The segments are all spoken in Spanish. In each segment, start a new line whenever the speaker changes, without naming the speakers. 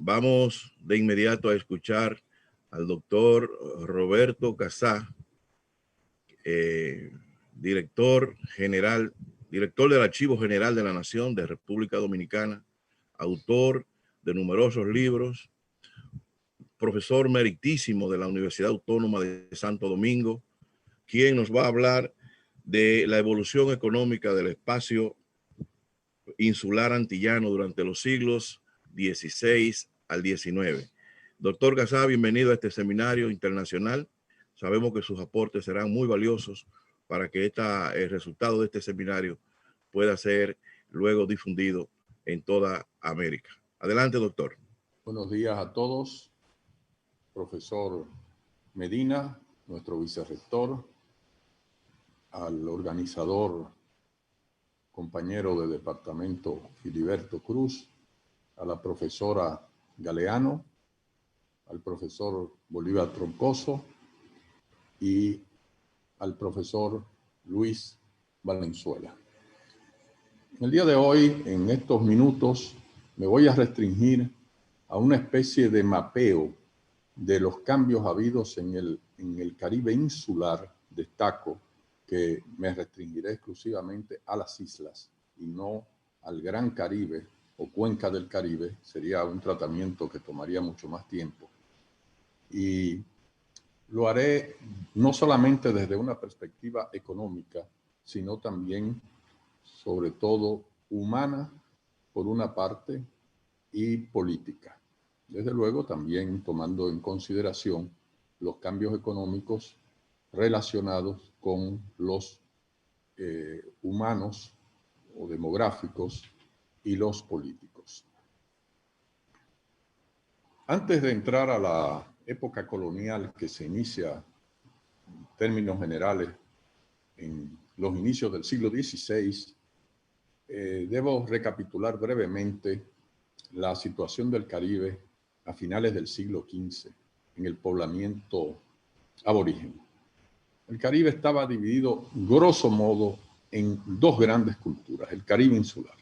Vamos de inmediato a escuchar al doctor Roberto Casá, director del Archivo General de la Nación de República Dominicana, autor de numerosos libros, profesor meritísimo de la Universidad Autónoma de Santo Domingo, quien nos va a hablar de la evolución económica del espacio insular antillano durante los siglos XVI al XIX. Doctor Casá, bienvenido a este seminario internacional. Sabemos que sus aportes serán muy valiosos para que el resultado de este seminario pueda ser luego difundido en toda América. Adelante, doctor.
Buenos días a todos. Profesor Medina, nuestro vicerrector, al organizador, compañero de departamento Filiberto Cruz, a la profesora Galeano, al profesor Bolívar Troncoso y al profesor Luis Valenzuela. El día de hoy, en estos minutos, me voy a restringir a una especie de mapeo de los cambios habidos en el Caribe insular. Destaco que me restringiré exclusivamente a las islas y no al Gran Caribe o Cuenca del Caribe. Sería un tratamiento que tomaría mucho más tiempo. Y lo haré no solamente desde una perspectiva económica, sino también, sobre todo, humana, por una parte, y política. Desde luego, también tomando en consideración los cambios económicos relacionados con los humanos o demográficos y los políticos. Antes de entrar a la época colonial que se inicia en términos generales en los inicios del siglo XVI, debo recapitular brevemente la situación del Caribe a finales del siglo XV en el poblamiento aborigen. El Caribe estaba dividido, grosso modo, en dos grandes culturas, el Caribe insular.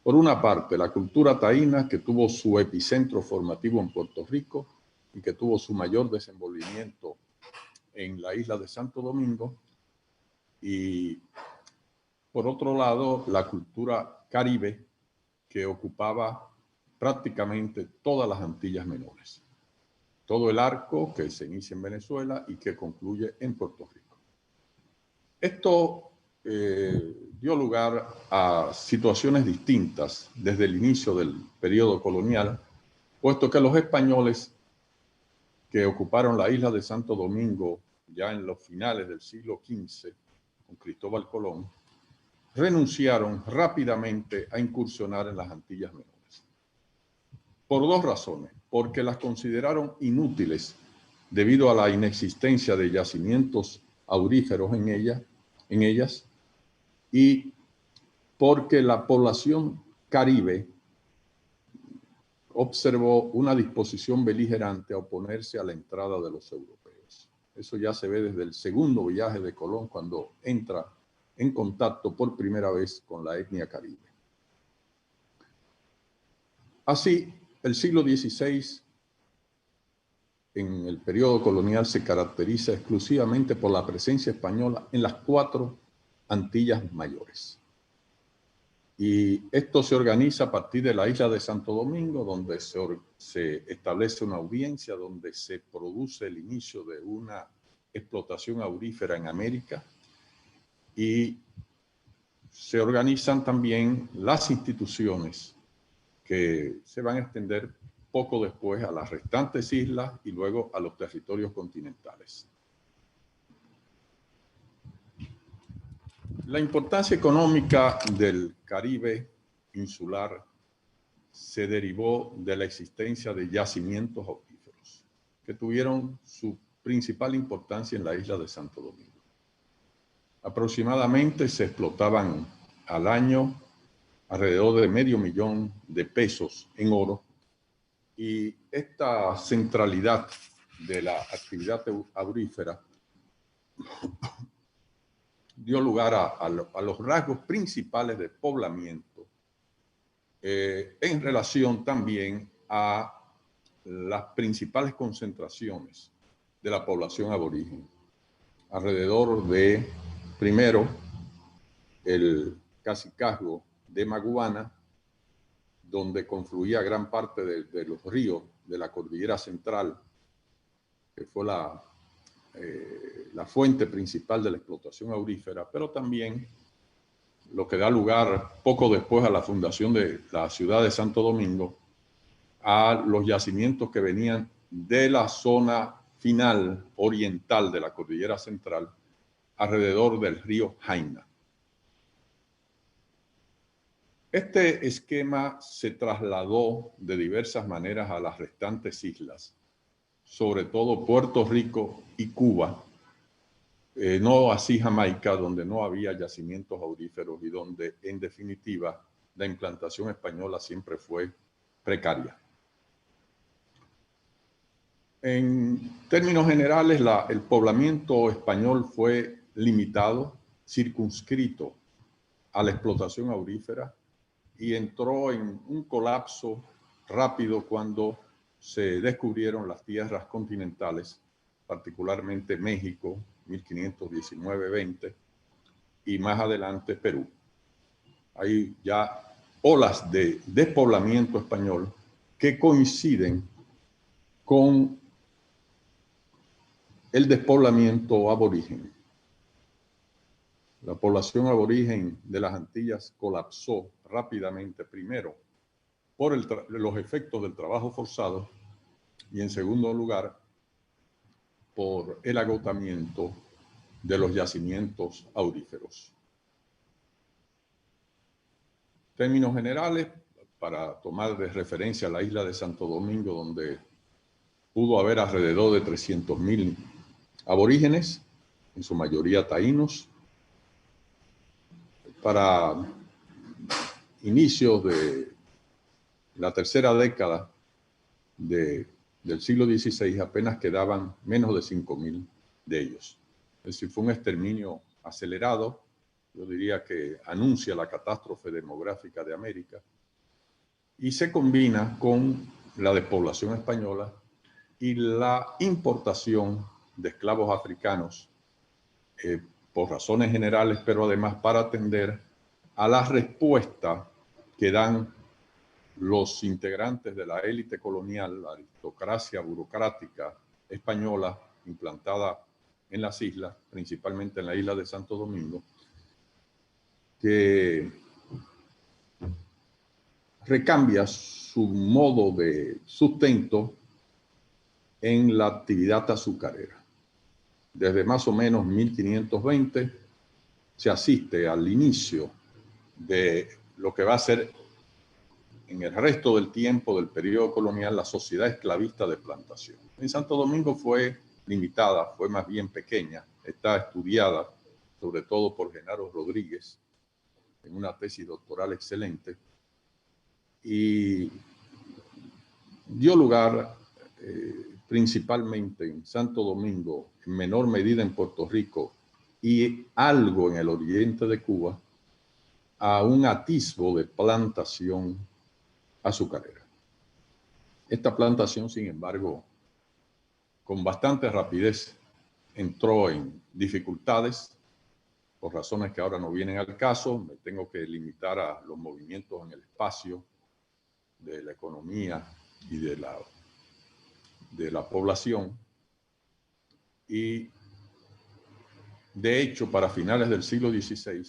Por una parte, la cultura taína, que tuvo su epicentro formativo en Puerto Rico y que tuvo su mayor desenvolvimiento en la isla de Santo Domingo. Y, por otro lado, la cultura caribe, que ocupaba prácticamente todas las Antillas Menores. Todo el arco que se inicia en Venezuela y que concluye en Puerto Rico. Esto dio lugar a situaciones distintas desde el inicio del periodo colonial, puesto que los españoles que ocuparon la isla de Santo Domingo ya en los finales del siglo XV, con Cristóbal Colón, renunciaron rápidamente a incursionar en las Antillas Menores. Por dos razones: porque las consideraron inútiles debido a la inexistencia de yacimientos auríferos en ellas, y porque la población caribe observó una disposición beligerante a oponerse a la entrada de los europeos. Eso ya se ve desde el segundo viaje de Colón, cuando entra en contacto por primera vez con la etnia caribe. Así, el siglo XVI, en el periodo colonial, se caracteriza exclusivamente por la presencia española en las 4 Antillas Mayores. Y esto se organiza a partir de la isla de Santo Domingo, donde se establece una audiencia, donde se produce el inicio de una explotación aurífera en América, y se organizan también las instituciones que se van a extender poco después a las restantes islas y luego a los territorios continentales. La importancia económica del Caribe insular se derivó de la existencia de yacimientos auríferos, que tuvieron su principal importancia en la isla de Santo Domingo. Aproximadamente se explotaban al año alrededor de $500,000 en oro, y esta centralidad de la actividad aurífera dio lugar a los rasgos principales de poblamiento en relación también a las principales concentraciones de la población aborigen. Alrededor de, primero, el cacicazgo de Maguana, donde confluía gran parte de los ríos de la cordillera central, que fue la fuente principal de la explotación aurífera, pero también lo que da lugar poco después a la fundación de la ciudad de Santo Domingo, a los yacimientos que venían de la zona final oriental de la cordillera central, alrededor del río Jaina. Este esquema se trasladó de diversas maneras a las restantes islas, sobre todo Puerto Rico y Cuba, no así Jamaica, donde no había yacimientos auríferos y donde, en definitiva, la implantación española siempre fue precaria. En términos generales, el poblamiento español fue limitado, circunscrito a la explotación aurífera y entró en un colapso rápido cuando se descubrieron las tierras continentales, particularmente México, 1519-20, y más adelante Perú. Hay ya olas de despoblamiento español que coinciden con el despoblamiento aborigen. La población aborigen de las Antillas colapsó rápidamente, primero por los efectos del trabajo forzado y, en segundo lugar, por el agotamiento de los yacimientos auríferos. En términos generales, para tomar de referencia la isla de Santo Domingo, donde pudo haber alrededor de 300.000 aborígenes, en su mayoría taínos, para inicios de la tercera década del siglo XVI apenas quedaban menos de 5.000 de ellos. Es decir, fue un exterminio acelerado, yo diría que anuncia la catástrofe demográfica de América, y se combina con la despoblación española y la importación de esclavos africanos por razones generales, pero además para atender a la respuesta que dan los integrantes de la élite colonial, la aristocracia burocrática española implantada en las islas, principalmente en la isla de Santo Domingo, que recambia su modo de sustento en la actividad azucarera. Desde más o menos 1520 se asiste al inicio de lo que va a ser en el resto del tiempo del periodo colonial la sociedad esclavista de plantación. En Santo Domingo fue limitada, fue más bien pequeña, está estudiada sobre todo por Genaro Rodríguez en una tesis doctoral excelente y dio lugar principalmente en Santo Domingo, en menor medida en Puerto Rico y algo en el oriente de Cuba, a un atisbo de plantación azucarera. Esta plantación, sin embargo, con bastante rapidez entró en dificultades por razones que ahora no vienen al caso. Me tengo que limitar a los movimientos en el espacio de la economía y de la población. Y de hecho, para finales del siglo XVI,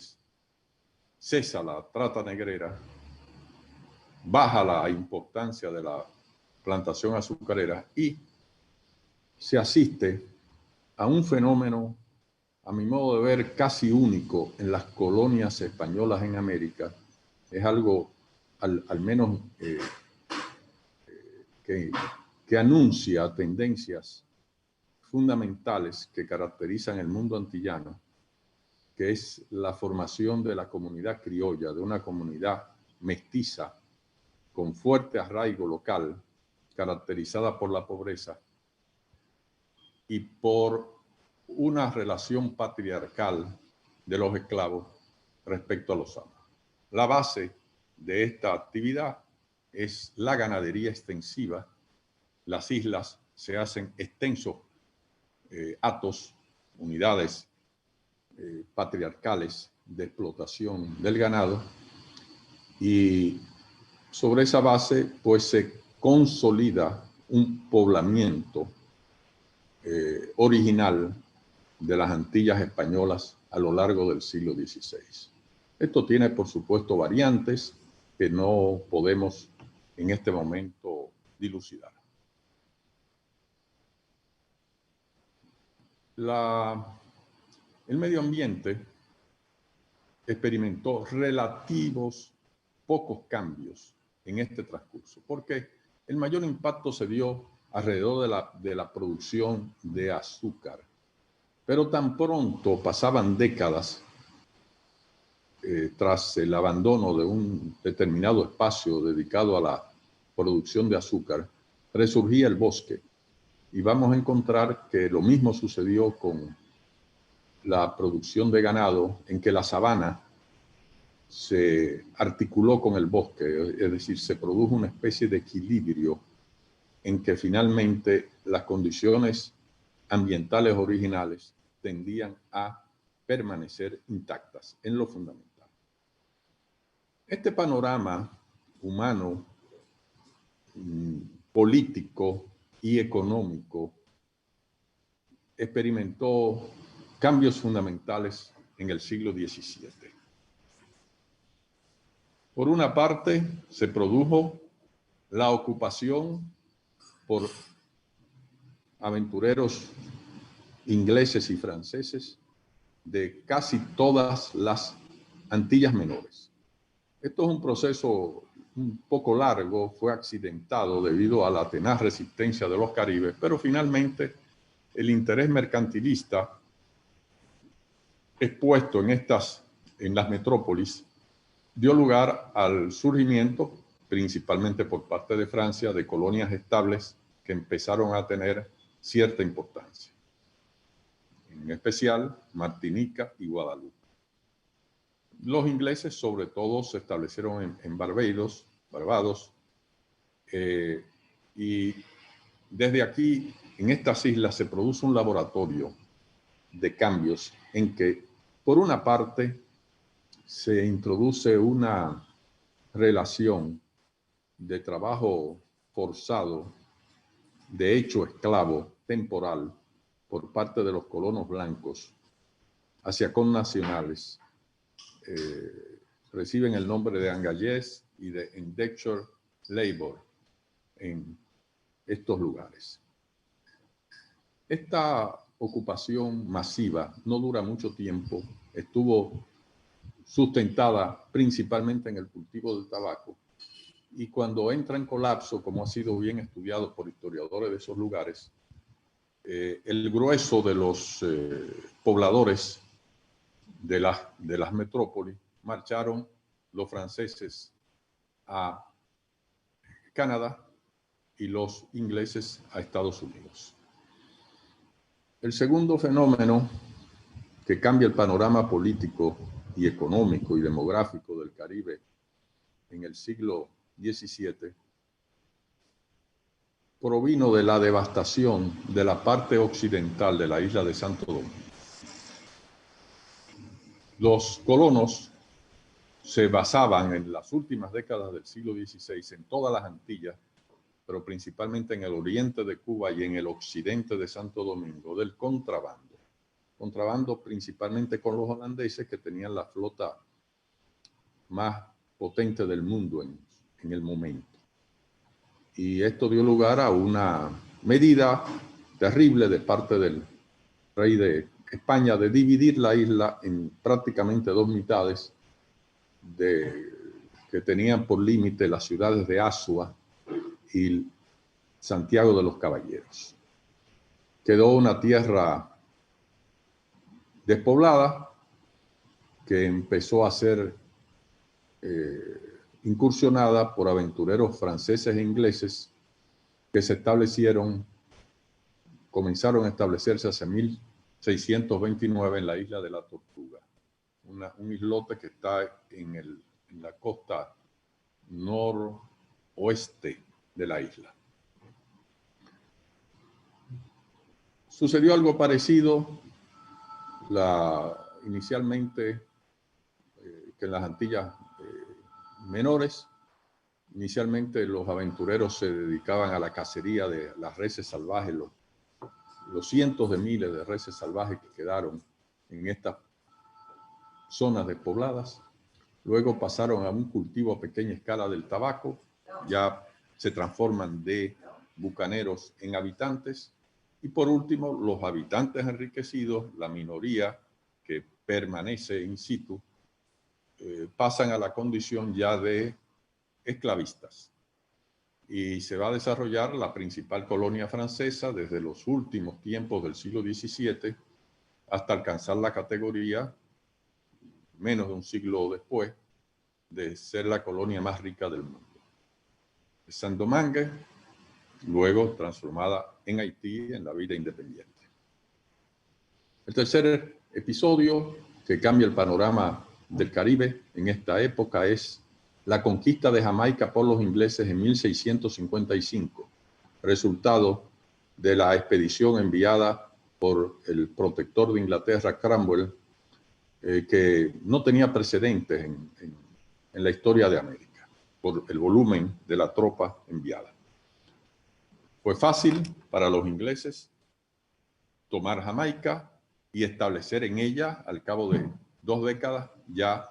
cesa la trata negrera, baja la importancia de la plantación azucarera y se asiste a un fenómeno, a mi modo de ver, casi único en las colonias españolas en América. Es algo, al menos, que anuncia tendencias fundamentales que caracterizan el mundo antillano, que es la formación de la comunidad criolla, de una comunidad mestiza, con fuerte arraigo local, caracterizada por la pobreza y por una relación patriarcal de los esclavos respecto a los amos. La base de esta actividad es la ganadería extensiva las islas se hacen extensos hatos, unidades patriarcales de explotación del ganado, y sobre esa base pues se consolida un poblamiento original de las Antillas españolas a lo largo del siglo XVI. Esto tiene, por supuesto, variantes que no podemos en este momento dilucidar. El medio ambiente experimentó relativos pocos cambios en este transcurso, porque el mayor impacto se dio alrededor de la producción de azúcar. Pero tan pronto pasaban décadas tras el abandono de un determinado espacio dedicado a la producción de azúcar, resurgía el bosque. Y vamos a encontrar que lo mismo sucedió con la producción de ganado, en que la sabana se articuló con el bosque, es decir, se produjo una especie de equilibrio en que finalmente las condiciones ambientales originales tendían a permanecer intactas en lo fundamental. Este panorama humano, político y económico experimentó cambios fundamentales en el siglo XVII. Por una parte, se produjo la ocupación por aventureros ingleses y franceses de casi todas las Antillas Menores. Esto es un proceso un poco largo, fue accidentado debido a la tenaz resistencia de los caribes, pero finalmente el interés mercantilista expuesto en las metrópolis dio lugar al surgimiento, principalmente por parte de Francia, de colonias estables que empezaron a tener cierta importancia, en especial Martinica y Guadalupe. Los ingleses sobre todo se establecieron en Barbados, y desde aquí, en estas islas, se produce un laboratorio de cambios en que, por una parte, se introduce una relación de trabajo forzado, de hecho esclavo temporal, por parte de los colonos blancos hacia connacionales. Reciben el nombre de engagés y de indentured labor en estos lugares. Esta ocupación masiva no dura mucho tiempo, estuvo sustentada principalmente en el cultivo del tabaco, y cuando entra en colapso, como ha sido bien estudiado por historiadores de esos lugares, el grueso de los pobladores de las metrópolis marcharon, los franceses a Canadá y los ingleses a Estados Unidos. El segundo fenómeno que cambia el panorama político y económico y demográfico del Caribe en el siglo XVII provino de la devastación de la parte occidental de la isla de Santo Domingo. Los colonos se basaban en las últimas décadas del siglo XVI en todas las Antillas, pero principalmente en el oriente de Cuba y en el occidente de Santo Domingo, del contrabando. Contrabando principalmente con los holandeses, que tenían la flota más potente del mundo en el momento. Y esto dio lugar a una medida terrible de parte del rey de España de dividir la isla en prácticamente dos mitades, que tenían por límite las ciudades de Azua y Santiago de los Caballeros. Quedó una tierra despoblada que empezó a ser incursionada por aventureros franceses e ingleses que comenzaron a establecerse hacia 1629 en la isla de la Tortuga, un islote que está en la costa noroeste de la isla. Sucedió algo parecido inicialmente que en las Antillas menores. Inicialmente los aventureros se dedicaban a la cacería de las reses salvajes, los cientos de miles de reses salvajes que quedaron en estas zonas despobladas. Luego pasaron a un cultivo a pequeña escala del tabaco, ya se transforman de bucaneros en habitantes. Y por último, los habitantes enriquecidos, la minoría que permanece in situ, pasan a la condición ya de esclavistas. Y se va a desarrollar la principal colonia francesa desde los últimos tiempos del siglo XVII hasta alcanzar la categoría, menos de un siglo después, de ser la colonia más rica del mundo. Saint-Domingue, luego transformada en Haití en la vida independiente. El tercer episodio que cambia el panorama del Caribe en esta época es la conquista de Jamaica por los ingleses en 1655, resultado de la expedición enviada por el protector de Inglaterra, Cromwell, que no tenía precedentes en la historia de América, por el volumen de la tropa enviada. Fue fácil para los ingleses tomar Jamaica y establecer en ella, al cabo de 2 décadas, ya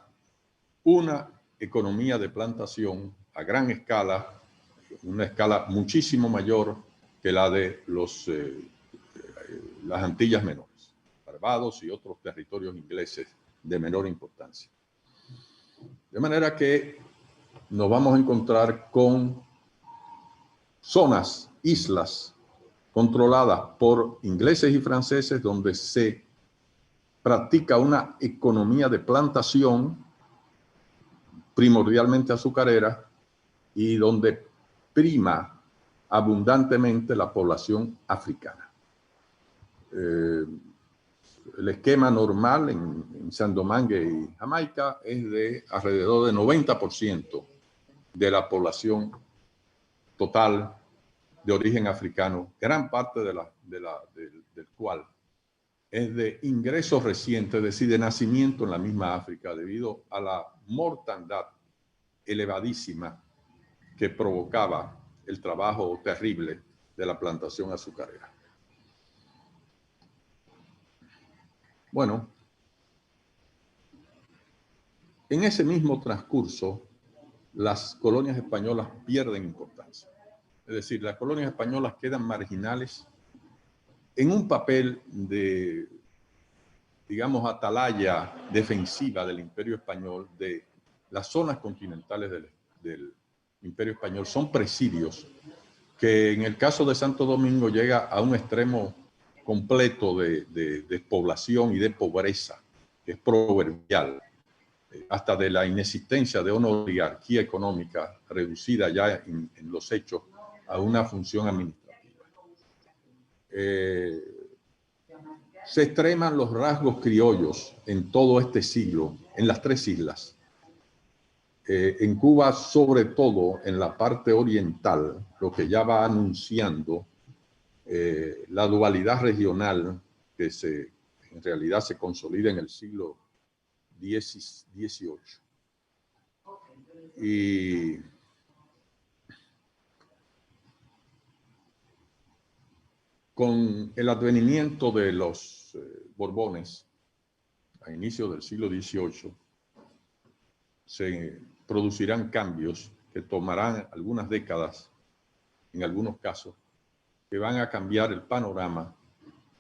una economía de plantación a gran escala, una escala muchísimo mayor que la de las Antillas menores, Barbados y otros territorios ingleses de menor importancia. De manera que nos vamos a encontrar con zonas, islas, controladas por ingleses y franceses, donde se practica una economía de plantación primordialmente azucarera y donde prima abundantemente la población africana. El esquema normal en Saint-Domingue y Jamaica es de alrededor de 90% de la población total de origen africano, gran parte del cual es de ingresos recientes, es decir, de nacimiento en la misma África, debido a la mortandad elevadísima que provocaba el trabajo terrible de la plantación azucarera. Bueno, en ese mismo transcurso, las colonias españolas pierden importancia. Es decir, las colonias españolas quedan marginales en un papel de, digamos, atalaya defensiva del Imperio Español, de las zonas continentales del Imperio Español. Son presidios que en el caso de Santo Domingo llega a un extremo completo de despoblación y de pobreza, que es proverbial, hasta de la inexistencia de una oligarquía económica reducida ya en los hechos a una función administrativa. Se extreman los rasgos criollos en todo este siglo, en las 3 islas. En Cuba, sobre todo en la parte oriental, lo que ya va anunciando la dualidad regional que en realidad se consolida en el siglo XVIII. Y con el advenimiento de los Borbones a inicios del siglo XVIII, se producirán cambios que tomarán algunas décadas, en algunos casos, que van a cambiar el panorama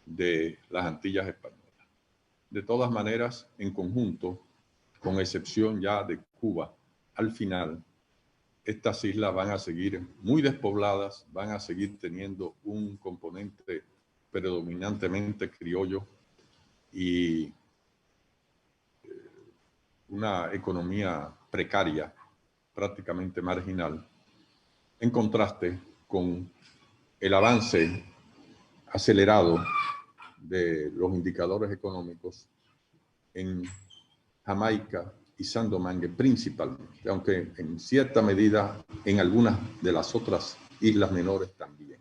de las Antillas españolas. De todas maneras, en conjunto, con excepción ya de Cuba, al final, estas islas van a seguir muy despobladas, van a seguir teniendo un componente predominantemente criollo y una economía precaria, prácticamente marginal, en contraste con el avance acelerado de los indicadores económicos en Jamaica y Saint-Domingue principalmente, aunque en cierta medida en algunas de las otras islas menores también.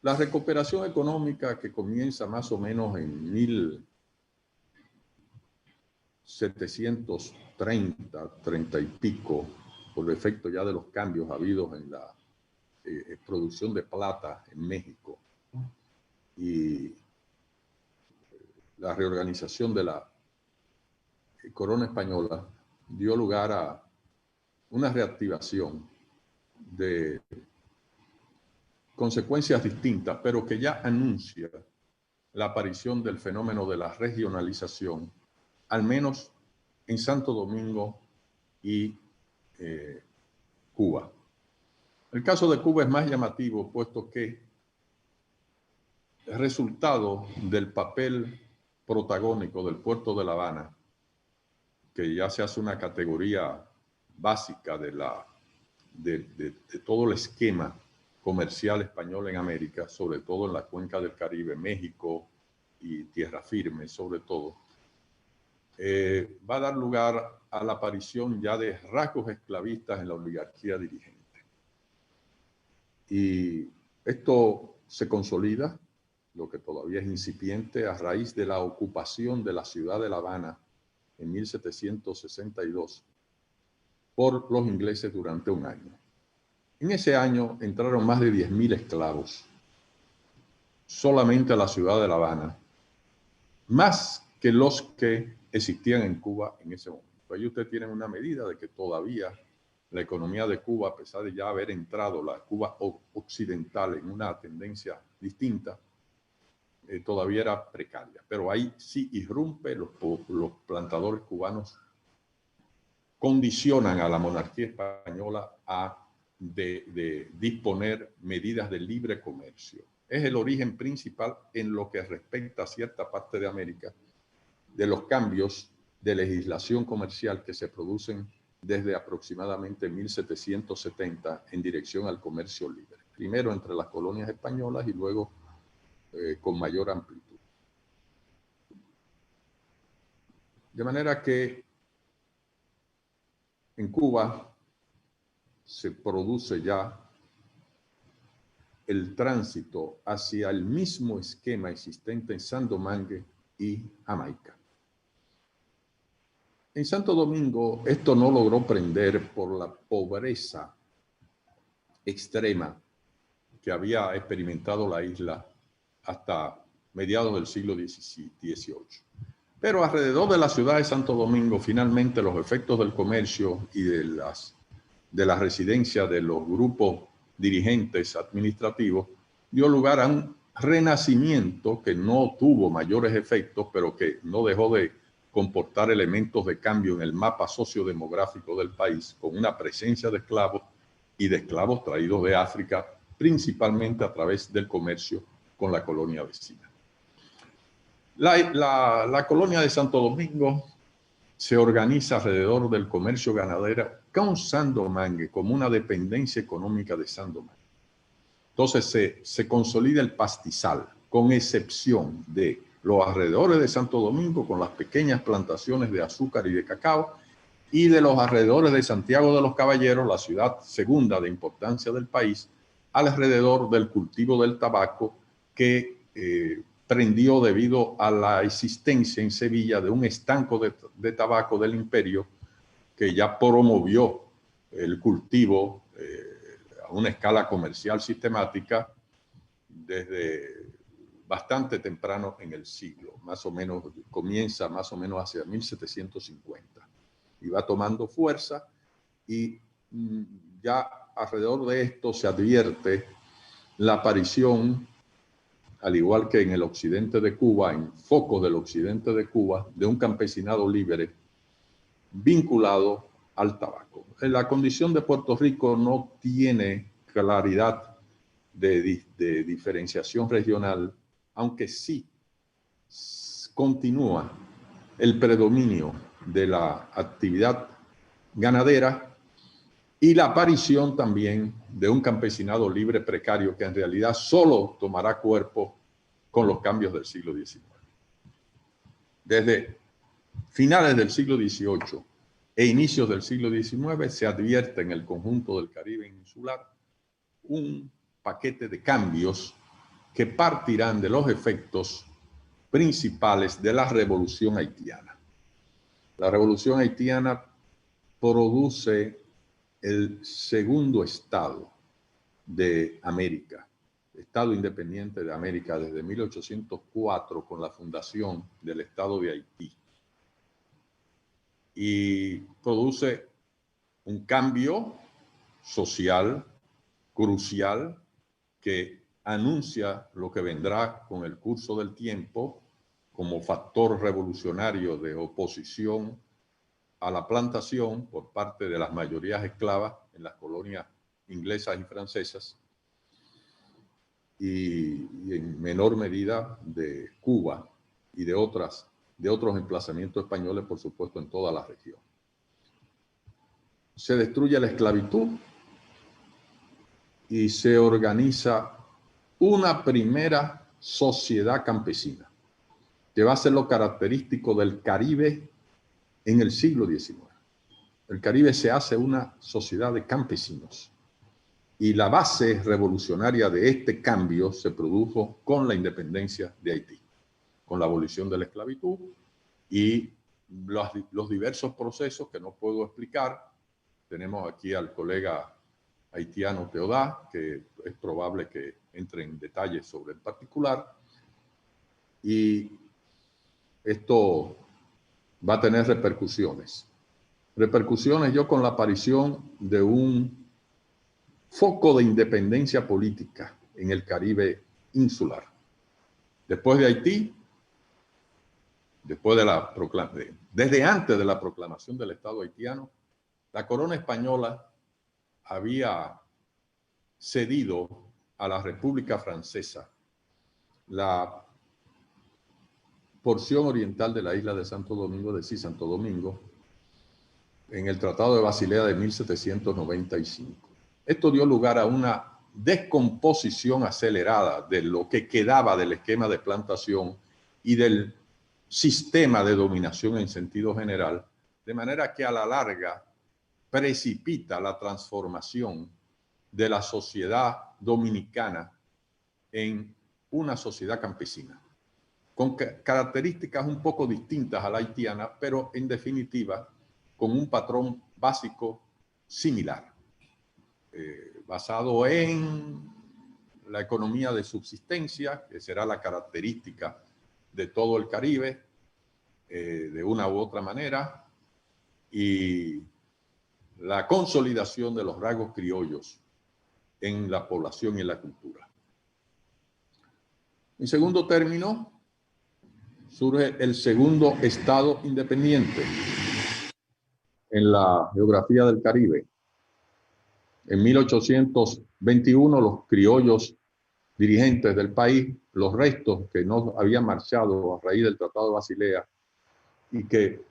La recuperación económica que comienza más o menos en 1730, 30 y pico, por efecto ya de los cambios habidos en la producción de plata en México y la reorganización de la corona española, dio lugar a una reactivación de consecuencias distintas, pero que ya anuncia la aparición del fenómeno de la regionalización, al menos en Santo Domingo y Cuba. El caso de Cuba es más llamativo, puesto que el resultado del papel protagónico del puerto de La Habana, que ya se hace una categoría básica de todo el esquema comercial español en América, sobre todo en la cuenca del Caribe, México y tierra firme sobre todo, va a dar lugar a la aparición ya de rasgos esclavistas en la oligarquía dirigente. Y esto se consolida, lo que todavía es incipiente, a raíz de la ocupación de la ciudad de La Habana en 1762 por los ingleses durante un año. En ese año entraron más de 10.000 esclavos solamente a la ciudad de La Habana, más que los que existían en Cuba en ese momento. Ahí usted tiene una medida de que todavía la economía de Cuba, a pesar de ya haber entrado la Cuba occidental en una tendencia distinta, todavía era precaria. Pero ahí sí irrumpe, los plantadores cubanos condicionan a la monarquía española a disponer medidas de libre comercio. Es el origen principal en lo que respecta a cierta parte de América de los cambios de legislación comercial que se producen desde aproximadamente 1770 en dirección al comercio libre. Primero entre las colonias españolas y luego con mayor amplitud. De manera que en Cuba se produce ya el tránsito hacia el mismo esquema existente en San Domingo y Jamaica. En Santo Domingo esto no logró prender por la pobreza extrema que había experimentado la isla hasta mediados del siglo XVIII. Pero alrededor de la ciudad de Santo Domingo, finalmente los efectos del comercio y de la residencia de los grupos dirigentes administrativos dio lugar a un renacimiento que no tuvo mayores efectos, pero que no dejó de comportar elementos de cambio en el mapa sociodemográfico del país, con una presencia de esclavos y de esclavos traídos de África, principalmente a través del comercio con la colonia vecina. La colonia de Santo Domingo se organiza alrededor del comercio ganadero con San Domingo como una dependencia económica de San Domingo. Entonces se consolida el pastizal, con excepción de los alrededores de Santo Domingo, con las pequeñas plantaciones de azúcar y de cacao, y de los alrededores de Santiago de los Caballeros, la ciudad segunda de importancia del país, alrededor del cultivo del tabaco que prendió debido a la existencia en Sevilla de un estanco de tabaco del imperio que ya promovió el cultivo a una escala comercial sistemática desde bastante temprano en el siglo, más o menos, comienza más o menos hacia 1750 y va tomando fuerza y ya alrededor de esto se advierte la aparición, al igual que en el occidente de Cuba, en focos del occidente de Cuba, de un campesinado libre vinculado al tabaco. La condición de Puerto Rico no tiene claridad de diferenciación regional, aunque sí continúa el predominio de la actividad ganadera y la aparición también de un campesinado libre precario que en realidad solo tomará cuerpo con los cambios del siglo XIX. Desde finales del siglo XVIII e inicios del siglo XIX se advierte en el conjunto del Caribe insular un paquete de cambios que partirán de los efectos principales de la revolución haitiana. La revolución haitiana produce el segundo estado de América, Estado independiente de América desde 1804 con la fundación del Estado de Haití. Y produce un cambio social crucial que anuncia lo que vendrá con el curso del tiempo como factor revolucionario de oposición a la plantación por parte de las mayorías esclavas en las colonias inglesas y francesas y en menor medida de Cuba y de otros emplazamientos españoles, por supuesto, en toda la región. Se destruye la esclavitud y se organiza una primera sociedad campesina, que va a ser lo característico del Caribe en el siglo XIX. El Caribe se hace una sociedad de campesinos y la base revolucionaria de este cambio se produjo con la independencia de Haití, con la abolición de la esclavitud y los diversos procesos que no puedo explicar. Tenemos aquí al colega haitiano Teodá, que es probable que entre en detalles sobre el particular, y esto va a tener repercusiones. Repercusiones yo con la aparición de un foco de independencia política en el Caribe insular. Después de Haití, desde antes de la proclamación del Estado haitiano, la corona española había cedido a la República Francesa la porción oriental de la isla de Santo Domingo, de Santo Domingo, en el Tratado de Basilea de 1795. Esto dio lugar a una descomposición acelerada de lo que quedaba del esquema de plantación y del sistema de dominación en sentido general, de manera que a la larga precipita la transformación de la sociedad dominicana en una sociedad campesina, con características un poco distintas a la haitiana, pero en definitiva con un patrón básico similar, basado en la economía de subsistencia, que será la característica de todo el Caribe, de una u otra manera, y la consolidación de los rasgos criollos en la población y en la cultura. En segundo término, surge el segundo estado independiente en la geografía del Caribe. En 1821, los criollos dirigentes del país, los restos que no habían marchado a raíz del Tratado de Basilea y que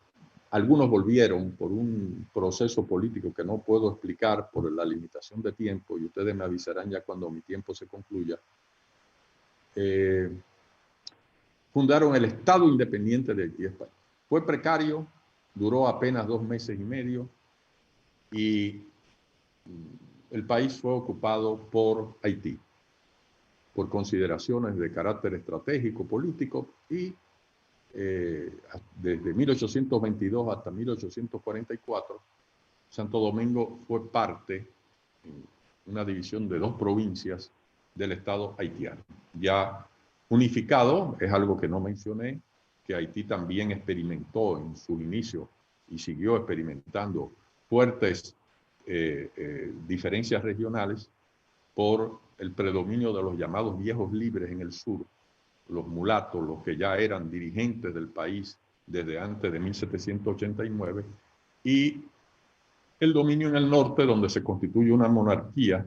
algunos volvieron por un proceso político que no puedo explicar por la limitación de tiempo, y ustedes me avisarán ya cuando mi tiempo se concluya, fundaron el Estado Independiente de Haití. Fue precario, duró apenas 2 meses y medio, y el país fue ocupado por Haití, por consideraciones de carácter estratégico, político, y desde 1822 hasta 1844, Santo Domingo fue parte, una división de 2 provincias del Estado haitiano. Ya unificado, es algo que no mencioné, que Haití también experimentó en su inicio y siguió experimentando fuertes diferencias regionales por el predominio de los llamados viejos libres en el sur, los mulatos, los que ya eran dirigentes del país desde antes de 1789, y el dominio en el norte, donde se constituye una monarquía.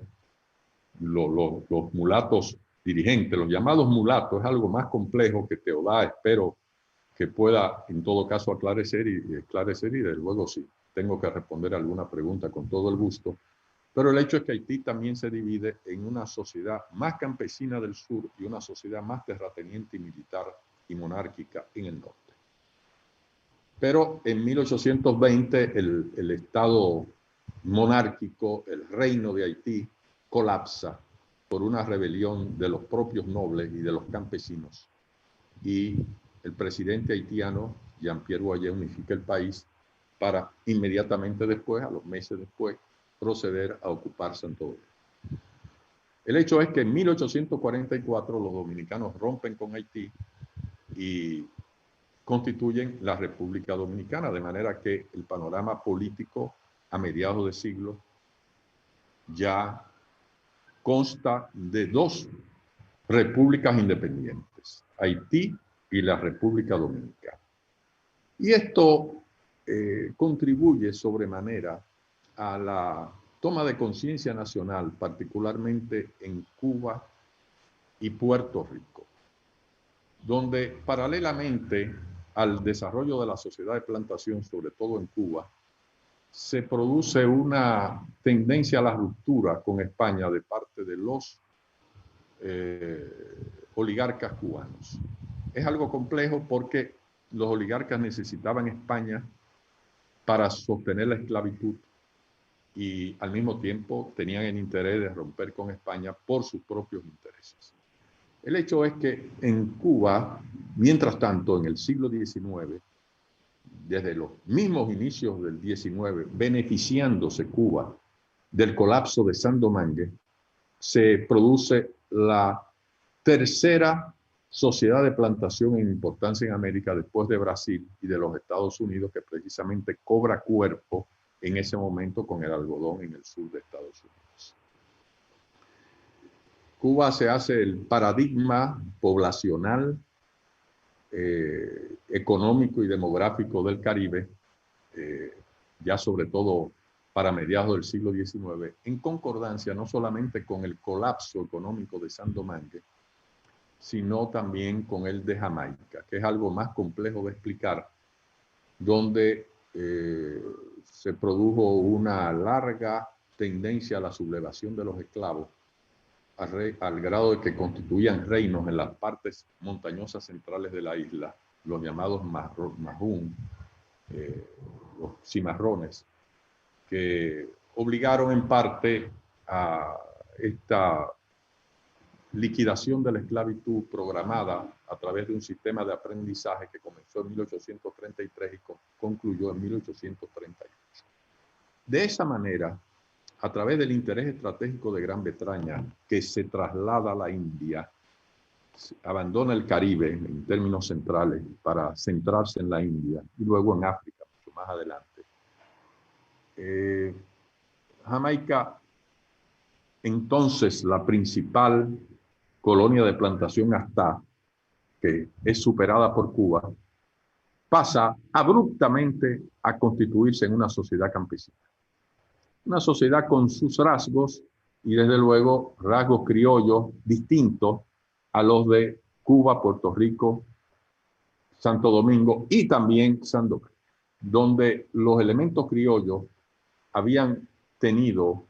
Los mulatos dirigentes, los llamados mulatos, es algo más complejo que Teodá espero que pueda en todo caso esclarecer, y desde luego sí, tengo que responder alguna pregunta con todo el gusto. Pero el hecho es que Haití también se divide en una sociedad más campesina del sur y una sociedad más terrateniente y militar y monárquica en el norte. Pero en 1820 el Estado monárquico, el reino de Haití, colapsa por una rebelión de los propios nobles y de los campesinos. Y el presidente haitiano, Jean-Pierre Boyer, unifica el país para inmediatamente después, a los meses después, proceder a ocupar Santo Domingo. El hecho es que en 1844 los dominicanos rompen con Haití y constituyen la República Dominicana, de manera que el panorama político a mediados de siglo ya consta de dos repúblicas independientes, Haití y la República Dominicana. Y esto contribuye sobremanera a la toma de conciencia nacional, particularmente en Cuba y Puerto Rico, donde paralelamente al desarrollo de la sociedad de plantación, sobre todo en Cuba, se produce una tendencia a la ruptura con España de parte de los oligarcas cubanos. Es algo complejo porque los oligarcas necesitaban España para sostener la esclavitud y al mismo tiempo tenían el interés de romper con España por sus propios intereses. El hecho es que en Cuba, mientras tanto, en el siglo XIX, desde los mismos inicios del XIX, beneficiándose Cuba del colapso de Sandomangue, se produce la tercera sociedad de plantación en importancia en América después de Brasil y de los Estados Unidos, que precisamente cobra cuerpo en ese momento con el algodón en el sur de Estados Unidos. Cuba se hace el paradigma poblacional, económico y demográfico del Caribe, ya sobre todo para mediados del siglo XIX, en concordancia no solamente con el colapso económico de Sandomangue, sino también con el de Jamaica, que es algo más complejo de explicar, donde se produjo una larga tendencia a la sublevación de los esclavos, al grado de que constituían reinos en las partes montañosas centrales de la isla, los llamados majún, los cimarrones, que obligaron en parte a esta liquidación de la esclavitud programada a través de un sistema de aprendizaje que comenzó en 1833 y concluyó en 1838. De esa manera, a través del interés estratégico de Gran Bretaña, que se traslada a la India, abandona el Caribe en términos centrales para centrarse en la India y luego en África, mucho más adelante. Jamaica, entonces la principal colonia de plantación hasta que es superada por Cuba, pasa abruptamente a constituirse en una sociedad campesina. Una sociedad con sus rasgos y desde luego rasgos criollos distintos a los de Cuba, Puerto Rico, Santo Domingo y también Sandoval, donde los elementos criollos habían tenido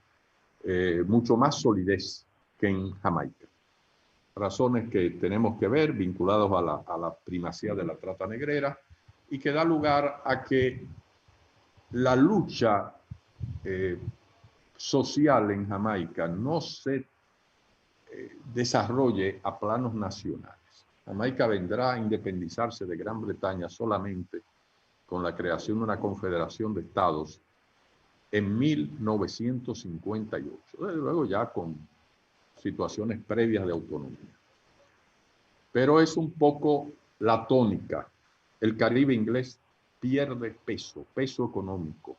mucho más solidez que en Jamaica. Razones que tenemos que ver vinculados a la primacía de la trata negrera y que da lugar a que la lucha social en Jamaica no se desarrolle a planos nacionales. Jamaica vendrá a independizarse de Gran Bretaña solamente con la creación de una confederación de estados en 1958, desde luego ya con situaciones previas de autonomía. Pero es un poco la tónica. El Caribe inglés pierde peso económico.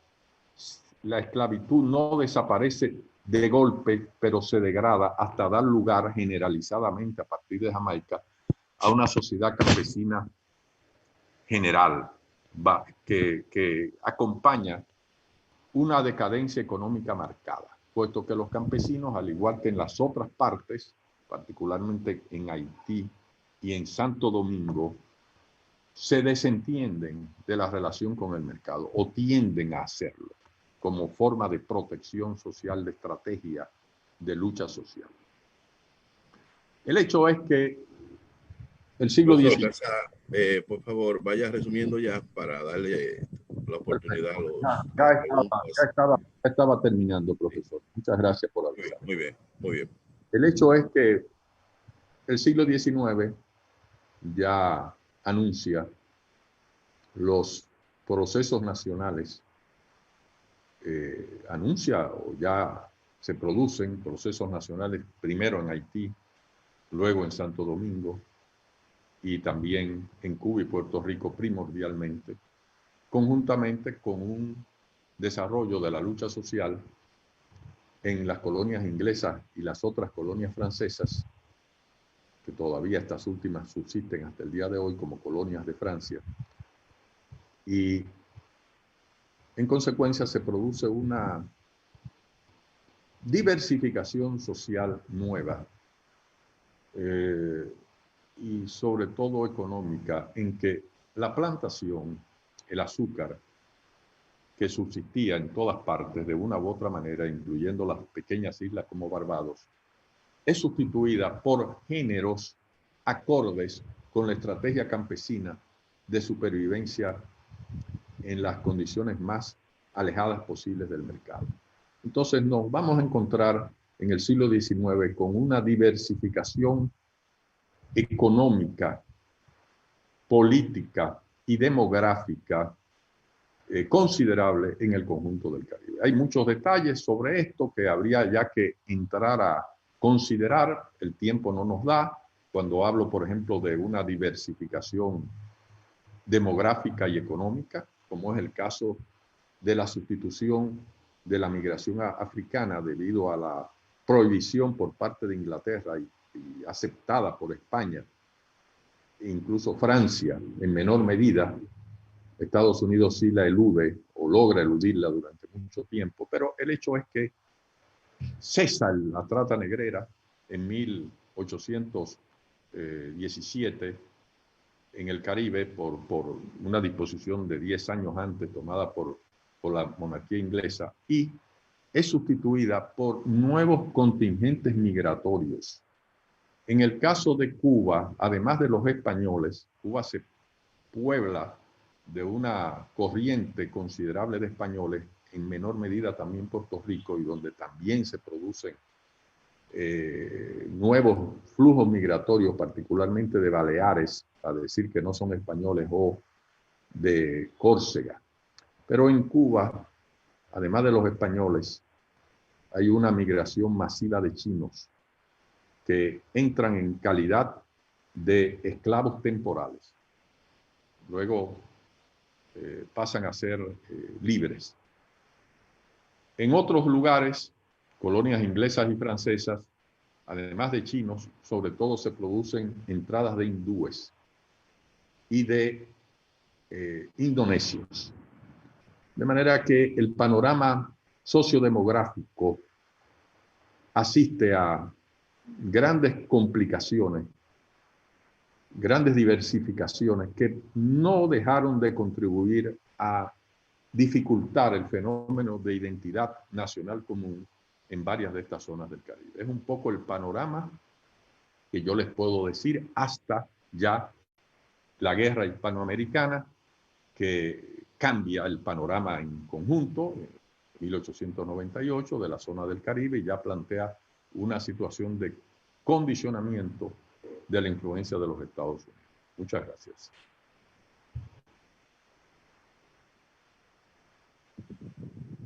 La esclavitud no desaparece de golpe, pero se degrada hasta dar lugar generalizadamente a partir de Jamaica a una sociedad campesina general que acompaña una decadencia económica marcada, puesto que los campesinos, al igual que en las otras partes, particularmente en Haití y en Santo Domingo, se desentienden de la relación con el mercado o tienden a hacerlo como forma de protección social, de estrategia de lucha social. El hecho es que el siglo XIX...
por favor, vaya resumiendo ya para darle la oportunidad a los...
Ya estaba terminando, profesor. Muchas gracias por avisar.
Muy bien, muy bien.
El hecho es que el siglo XIX ya anuncia los procesos nacionales, anuncia o ya se producen procesos nacionales primero en Haití, luego en Santo Domingo y también en Cuba y Puerto Rico primordialmente, conjuntamente con un desarrollo de la lucha social en las colonias inglesas y las otras colonias francesas, que todavía estas últimas subsisten hasta el día de hoy como colonias de Francia. Y en consecuencia se produce una diversificación social nueva y sobre todo económica, en que la plantación, el azúcar, que subsistía en todas partes de una u otra manera, incluyendo las pequeñas islas como Barbados, es sustituida por géneros acordes con la estrategia campesina de supervivencia en las condiciones más alejadas posibles del mercado. Entonces nos vamos a encontrar en el siglo XIX con una diversificación económica, política y demográfica considerable en el conjunto del Caribe. Hay muchos detalles sobre esto que habría ya que entrar a considerar, el tiempo no nos da, cuando hablo, por ejemplo, de una diversificación demográfica y económica, como es el caso de la sustitución de la migración africana debido a la prohibición por parte de Inglaterra y aceptada por España, incluso Francia en menor medida. Estados Unidos sí la elude o logra eludirla durante mucho tiempo, pero el hecho es que cesa la trata negrera en 1817 en el Caribe por una disposición de 10 años antes tomada por la monarquía inglesa, y es sustituida por nuevos contingentes migratorios. En el caso de Cuba, además de los españoles, Cuba se puebla de una corriente considerable de españoles, en menor medida también Puerto Rico, y donde también se producen nuevos flujos migratorios, particularmente de Baleares, a decir que no son españoles, o de Córcega. Pero en Cuba, además de los españoles, hay una migración masiva de chinos que entran en calidad de esclavos temporales. Luego pasan a ser libres. En otros lugares, colonias inglesas y francesas, además de chinos, sobre todo se producen entradas de hindúes y de indonesios. De manera que el panorama sociodemográfico asiste a grandes complicaciones, grandes diversificaciones que no dejaron de contribuir a dificultar el fenómeno de identidad nacional común en varias de estas zonas del Caribe. Es un poco el panorama que yo les puedo decir hasta ya la guerra hispanoamericana, que cambia el panorama en conjunto, en 1898, de la zona del Caribe, y ya plantea una situación de condicionamiento de la influencia de los Estados Unidos. Muchas gracias.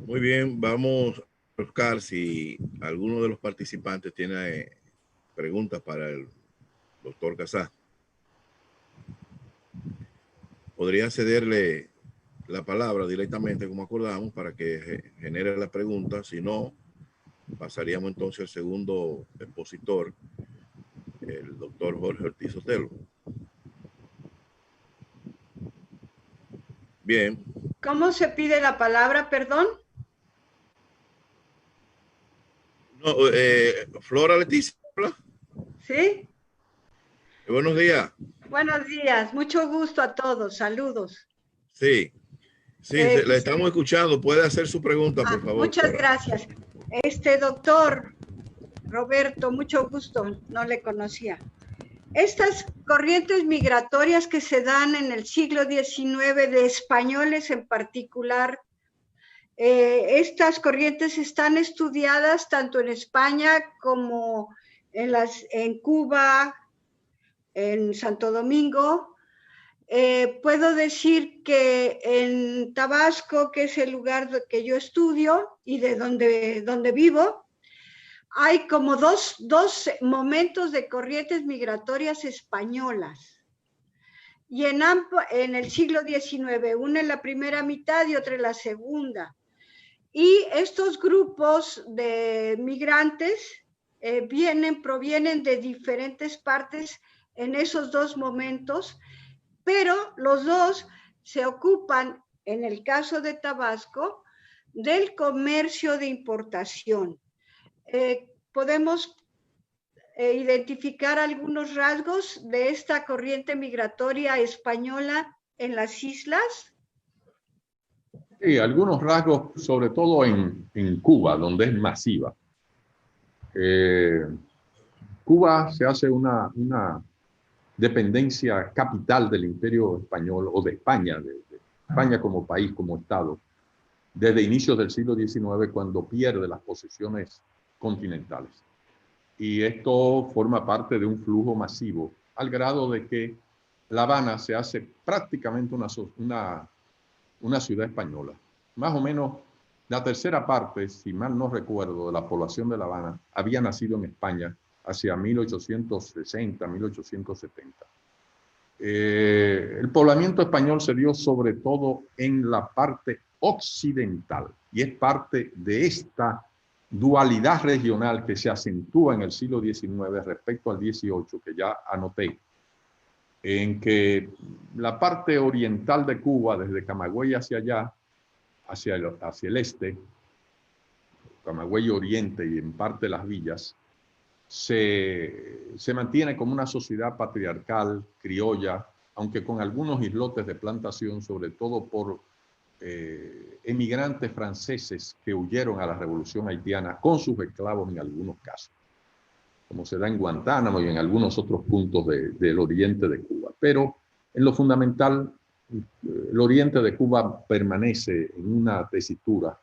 Muy bien, vamos a buscar si alguno de los participantes tiene preguntas para el doctor Casá. Podría cederle la palabra directamente, como acordamos, para que genere la pregunta. Si no, pasaríamos entonces al segundo expositor, el doctor Jorge Ortiz Sotelo. Bien.
¿Cómo se pide la palabra, perdón?
No, Flora Leticia.
¿Sí?
Buenos días.
Buenos días, mucho gusto a todos, saludos.
Sí, la estamos escuchando. Puede hacer su pregunta, por favor.
Muchas gracias. Doctor Roberto, mucho gusto, no le conocía. Estas corrientes migratorias que se dan en el siglo XIX, de españoles en particular, estas corrientes están estudiadas tanto en España como en Cuba, en Santo Domingo. Puedo decir que en Tabasco, que es el lugar que yo estudio y de donde vivo, hay como dos momentos de corrientes migratorias españolas. Y en el siglo XIX, una en la primera mitad y otra en la segunda. Y estos grupos de migrantes provienen de diferentes partes en esos dos momentos, pero los dos se ocupan, en el caso de Tabasco, del comercio de importación. Podemos identificar algunos rasgos de esta corriente migratoria española en las islas.
Sí, algunos rasgos, sobre todo en Cuba, donde es masiva. Cuba se hace una dependencia capital del Imperio Español o de España, de España como país, como Estado, desde inicios del siglo XIX, cuando pierde las posesiones continentales. Y esto forma parte de un flujo masivo, al grado de que La Habana se hace prácticamente una ciudad española. Más o menos la tercera parte, si mal no recuerdo, de la población de La Habana había nacido en España hacia 1860, 1870. El poblamiento español se dio sobre todo en la parte occidental y es parte de esta dualidad regional que se acentúa en el siglo XIX respecto al XVIII, que ya anoté, en que la parte oriental de Cuba, desde Camagüey hacia allá, hacia el este, Camagüey Oriente y en parte las villas, se mantiene como una sociedad patriarcal, criolla, aunque con algunos islotes de plantación, sobre todo por emigrantes franceses que huyeron a la Revolución Haitiana con sus esclavos en algunos casos, como se da en Guantánamo y en algunos otros puntos del oriente de Cuba. Pero en lo fundamental, el oriente de Cuba permanece en una tesitura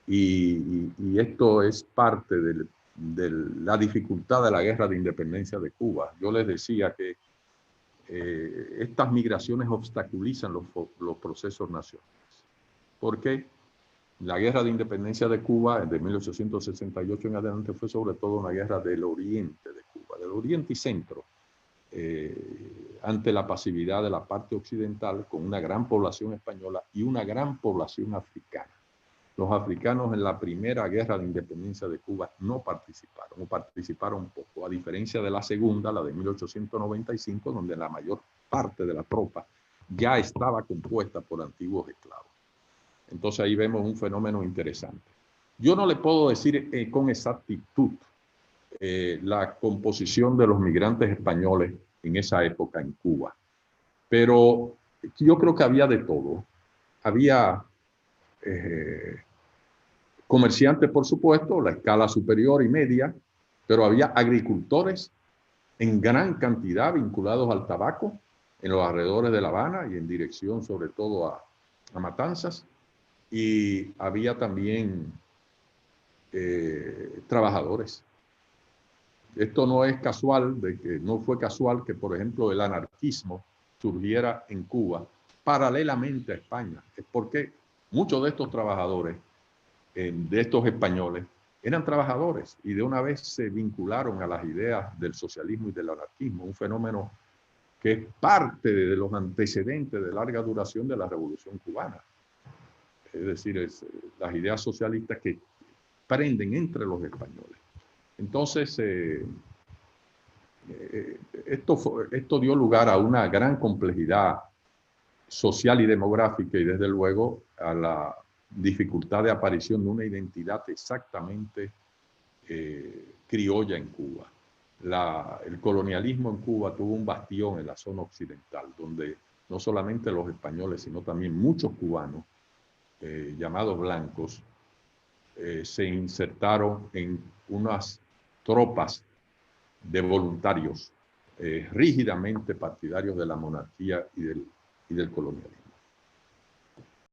y esto es parte de la dificultad de la guerra de independencia de Cuba. Yo les decía que estas migraciones obstaculizan los procesos nacionales. Porque la guerra de independencia de Cuba, de 1868 en adelante, fue sobre todo una guerra del oriente de Cuba, del oriente y centro, ante la pasividad de la parte occidental, con una gran población española y una gran población africana. Los africanos en la primera guerra de independencia de Cuba no participaron, o participaron poco, a diferencia de la segunda, la de 1895, donde la mayor parte de la tropa ya estaba compuesta por antiguos esclavos. Entonces ahí vemos un fenómeno interesante. Yo no le puedo decir con exactitud la composición de los migrantes españoles en esa época en Cuba, pero yo creo que había de todo. Había comerciantes, por supuesto, la escala superior y media, pero había agricultores en gran cantidad vinculados al tabaco en los alrededores de La Habana y en dirección sobre todo a Matanzas. Y había también trabajadores. Esto no es casual, no fue casual que, por ejemplo, el anarquismo surgiera en Cuba paralelamente a España. Es porque muchos de estos trabajadores, de estos españoles, eran trabajadores y de una vez se vincularon a las ideas del socialismo y del anarquismo, un fenómeno que es parte de los antecedentes de larga duración de la Revolución Cubana. Es decir, las ideas socialistas que prenden entre los españoles. Entonces, esto dio lugar a una gran complejidad social y demográfica y desde luego a la dificultad de aparición de una identidad exactamente criolla en Cuba. El colonialismo en Cuba tuvo un bastión en la zona occidental, donde no solamente los españoles, sino también muchos cubanos, llamados blancos, se insertaron en unas tropas de voluntarios rígidamente partidarios de la monarquía y del colonialismo.